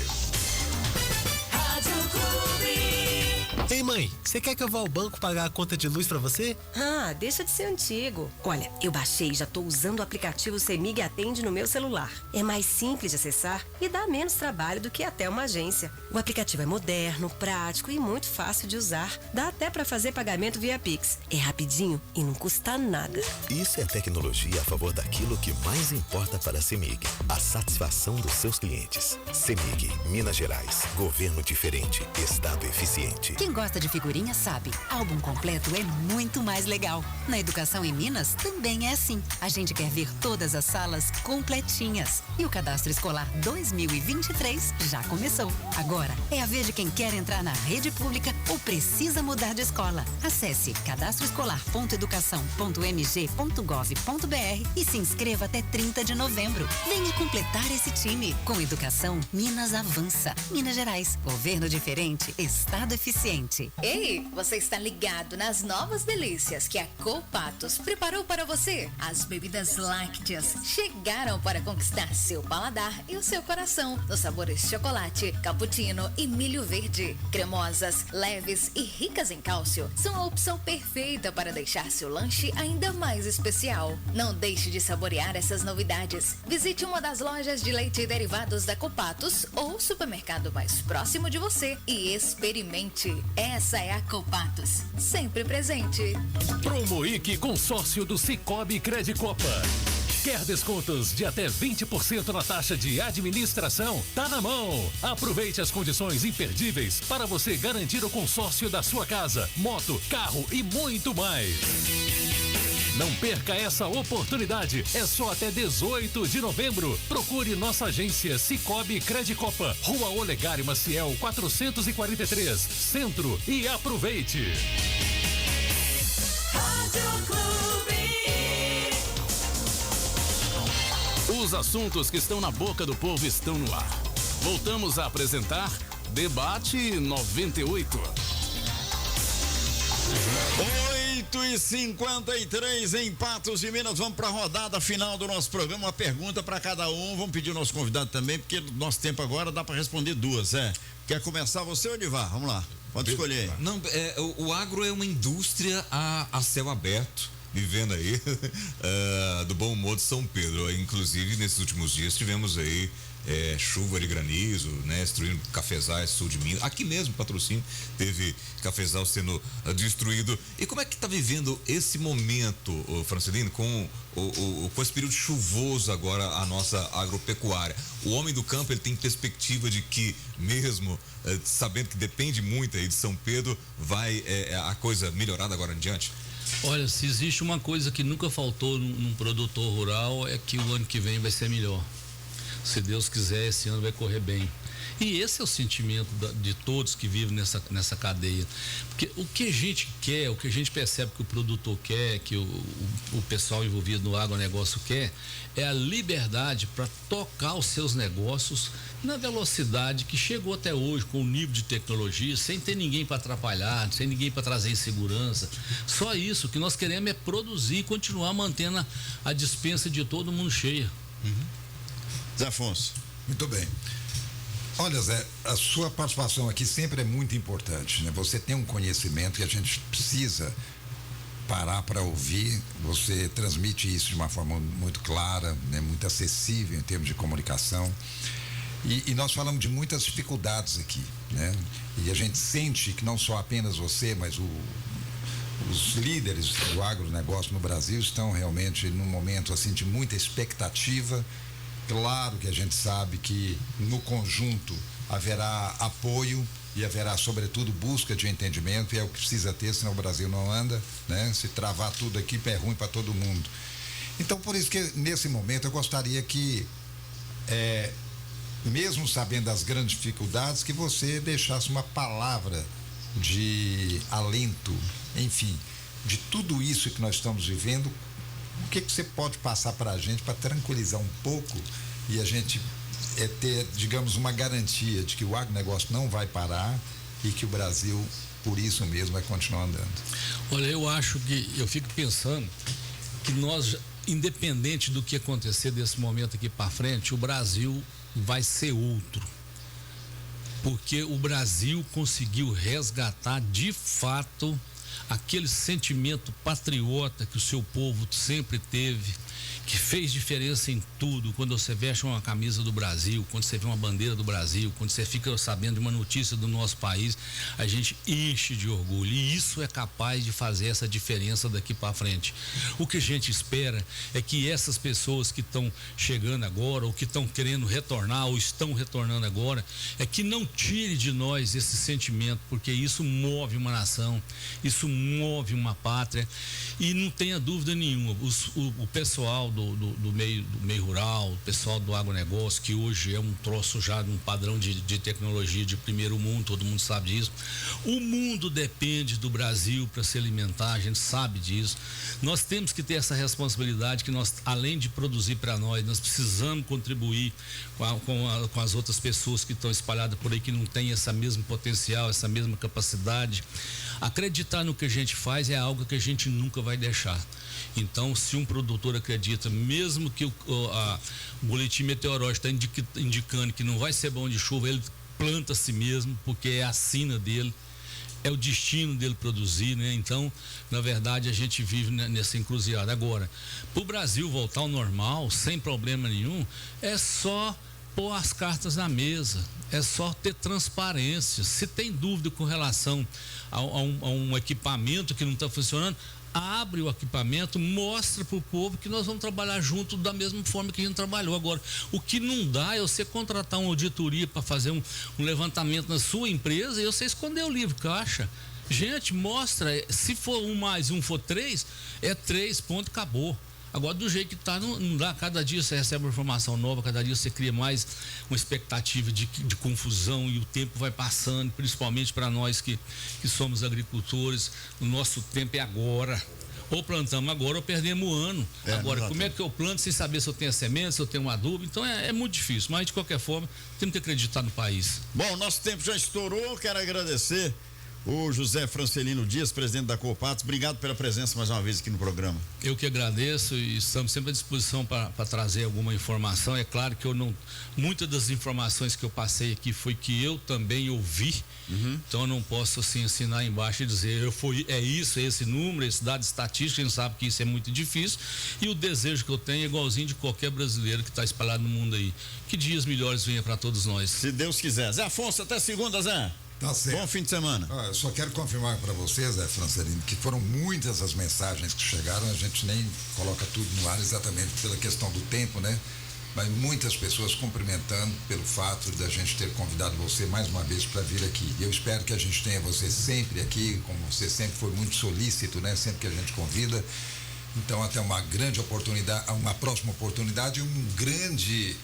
Rádio Clube. Ei, mãe, você quer que eu vá ao banco pagar a conta de luz pra você? Ah, deixa de ser antigo. Olha, eu baixei e já tô usando o aplicativo CEMIG Atende no meu celular. É mais simples de acessar e dá menos trabalho do que até uma agência. O aplicativo é moderno, prático e muito fácil de usar. Dá até pra fazer pagamento via Pix. É rapidinho e não custa nada. Isso é tecnologia a favor daquilo que mais importa para a CEMIG. A satisfação dos seus clientes. CEMIG, Minas Gerais. Governo diferente, Estado eficiente. Quem gosta de figurinha sabe, álbum completo é muito mais legal. Na educação em Minas também é assim. A gente quer ver todas as salas completinhas. E o cadastro escolar 2023 já começou. Agora é a vez de quem quer entrar na rede pública ou precisa mudar de escola. Acesse cadastroescolar.educação.mg.gov.br e se inscreva até 30 de novembro. Venha completar esse time. Com educação, Minas avança. Minas Gerais, governo diferente, Estado eficiente. Ei, você está ligado nas novas delícias que a Copatos preparou para você. As bebidas lácteas chegaram para conquistar seu paladar e o seu coração. Nos sabores chocolate, cappuccino e milho verde. Cremosas, leves e ricas em cálcio. São a opção perfeita para deixar seu lanche ainda mais especial. Não deixe de saborear essas novidades. Visite uma das lojas de leite e derivados da Copatos ou supermercado mais próximo de você e experimente. Essa é a Copatos, sempre presente. Promoic Consórcio do Cicobi Credicopa. Quer descontos de até 20% na taxa de administração? Tá na mão! Aproveite as condições imperdíveis para você garantir o consórcio da sua casa, moto, carro e muito mais. Não perca essa oportunidade. É só até 18 de novembro. Procure nossa agência Cicobi Credicopa, Rua Olegário Maciel 443, Centro, e aproveite. Rádio Clube. Os assuntos que estão na boca do povo estão no ar. Voltamos a apresentar Debate 98. 8h53 em Patos de Minas. Vamos para a rodada final do nosso programa. Uma pergunta para cada um. Vamos pedir o nosso convidado também, porque no nosso tempo agora dá para responder duas. Quer começar você ou Nivar? Vamos lá. Pode escolher. Não, o agro é uma indústria a céu aberto, vivendo aí do bom humor de São Pedro. Inclusive, nesses últimos dias tivemos aí chuva de granizo, né, destruindo cafezais sul de Minas. Aqui mesmo, Patrocínio, teve cafezal sendo destruído. E como é que está vivendo esse momento, Francelino, com esse período chuvoso agora a nossa agropecuária? O homem do campo, ele tem perspectiva de que, mesmo sabendo que depende muito aí de São Pedro, vai a coisa melhorada agora em diante? Olha, se existe uma coisa que nunca faltou num produtor rural, é que o ano que vem vai ser melhor. Se Deus quiser, esse ano vai correr bem. E esse é o sentimento de todos que vivem nessa cadeia. Porque o que a gente quer, o que a gente percebe que o produtor quer, que o pessoal envolvido no agronegócio quer, é a liberdade para tocar os seus negócios na velocidade que chegou até hoje, com o nível de tecnologia, sem ter ninguém para atrapalhar, sem ninguém para trazer insegurança. Só isso, o que nós queremos é produzir e continuar mantendo a despensa de todo mundo cheia. Zé Afonso. Muito bem. Olha, Zé, a sua participação aqui sempre é muito importante, né? Você tem um conhecimento que a gente precisa parar para ouvir. Você transmite isso de uma forma muito clara, né? Muito acessível em termos de comunicação. E nós falamos de muitas dificuldades aqui, né? E a gente sente que não só apenas você, mas os líderes do agronegócio no Brasil estão realmente num momento assim de muita expectativa. Claro que a gente sabe que no conjunto haverá apoio e haverá sobretudo busca de entendimento, e é o que precisa ter, senão o Brasil não anda, né? Se travar tudo aqui é ruim para todo mundo. Então, por isso que nesse momento eu gostaria que mesmo sabendo das grandes dificuldades, que você deixasse uma palavra de alento, enfim, de tudo isso que nós estamos vivendo. O que você pode passar para a gente para tranquilizar um pouco e a gente ter, digamos, uma garantia de que o agronegócio não vai parar e que o Brasil, por isso mesmo, vai continuar andando? Olha, eu fico pensando que nós, independente do que acontecer desse momento aqui para frente, o Brasil vai ser outro. Porque o Brasil conseguiu resgatar de fato aquele sentimento patriota que o seu povo sempre teve, que fez diferença em tudo. Quando você veste uma camisa do Brasil, quando você vê uma bandeira do Brasil, quando você fica sabendo de uma notícia do nosso país, a gente enche de orgulho, e isso é capaz de fazer essa diferença daqui para frente. O que a gente espera é que essas pessoas que estão chegando agora, ou que estão querendo retornar, ou estão retornando agora, é que não tire de nós esse sentimento, porque isso move uma nação, isso move uma pátria. E não tenha dúvida nenhuma, o pessoal do meio rural, o pessoal do agronegócio, que hoje é um troço já de um padrão de tecnologia de primeiro mundo, todo mundo sabe disso. O mundo depende do Brasil para se alimentar, a gente sabe disso. Nós temos que ter essa responsabilidade, que nós, além de produzir para nós precisamos contribuir com as outras pessoas que estão espalhadas por aí, que não têm esse mesmo potencial, essa mesma capacidade. Acreditar no que a gente faz é algo que a gente nunca vai deixar. Então, se um produtor acredita, mesmo que o boletim meteorológico está indicando que não vai ser bom de chuva, ele planta a si mesmo, porque é a sina dele, é o destino dele produzir, né? Então, na verdade, a gente vive nessa encruzilhada. Agora, para o Brasil voltar ao normal, sem problema nenhum, é só pôr as cartas na mesa, é só ter transparência. Se tem dúvida com relação a um equipamento que não está funcionando, abre o equipamento, mostra para o povo que nós vamos trabalhar junto da mesma forma que a gente trabalhou. Agora, o que não dá é você contratar uma auditoria para fazer um levantamento na sua empresa e você esconder o livro caixa. Gente, mostra, se for 1 mais 1 for 3, é 3, ponto, acabou. Agora, do jeito que está, não dá. Cada dia você recebe uma informação nova, cada dia você cria mais uma expectativa de confusão, e o tempo vai passando, principalmente para nós que somos agricultores. O nosso tempo é agora. Ou plantamos agora ou perdemos o ano. Agora, como é que eu planto sem saber se eu tenho a semente, se eu tenho um adubo? Então é muito difícil, mas de qualquer forma temos que acreditar no país. Bom, nosso tempo já estourou. Quero agradecer o José Francelino Dias, presidente da Copatos. Obrigado pela presença mais uma vez aqui no programa. Eu que agradeço, e estamos sempre à disposição para trazer alguma informação. É claro que muitas das informações que eu passei aqui foi que eu também ouvi. Então eu não posso assim assinar embaixo e dizer é isso, é esse número, esse dado estatístico. A gente sabe que isso é muito difícil, e o desejo que eu tenho é igualzinho de qualquer brasileiro que está espalhado no mundo aí. Que dias melhores venham para todos nós. Se Deus quiser. Zé Afonso, até segunda, Zé. Tá certo. Bom fim de semana. Eu só quero confirmar para vocês, Zé Francelino, que foram muitas as mensagens que chegaram. A gente nem coloca tudo no ar exatamente pela questão do tempo, né? Mas muitas pessoas cumprimentando pelo fato de a gente ter convidado você mais uma vez para vir aqui. Eu espero que a gente tenha você sempre aqui, como você sempre foi muito solícito, né? Sempre que a gente convida. Então, até uma grande oportunidade, uma próxima oportunidade, um grande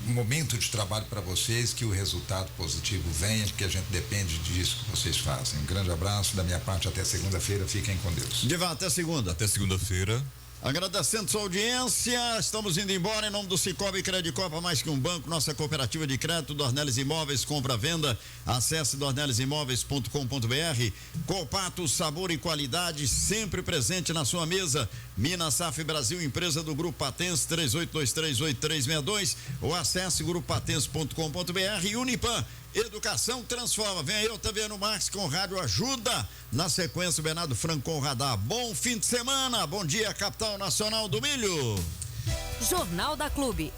momento de trabalho para vocês, que o resultado positivo venha, porque a gente depende disso que vocês fazem. Um grande abraço da minha parte, até segunda-feira, fiquem com Deus. Divan, até segunda. Até segunda-feira. Agradecendo sua audiência, estamos indo embora em nome do Cicobi Credicopa, mais que um banco, nossa cooperativa de crédito, Dornelles Imóveis, compra-venda, acesse dornellesimóveis.com.br. Copato, sabor e qualidade sempre presente na sua mesa. Minas Safra Brasil, empresa do Grupo Patens, 38238362, ou acesse grupopatense.com.br. e Unipan, educação transforma. Vem aí, Otaviano Marques com Rádio Ajuda. Na sequência, o Bernardo Franco com o Radar. Bom fim de semana, bom dia, capital nacional do milho. Jornal da Clube.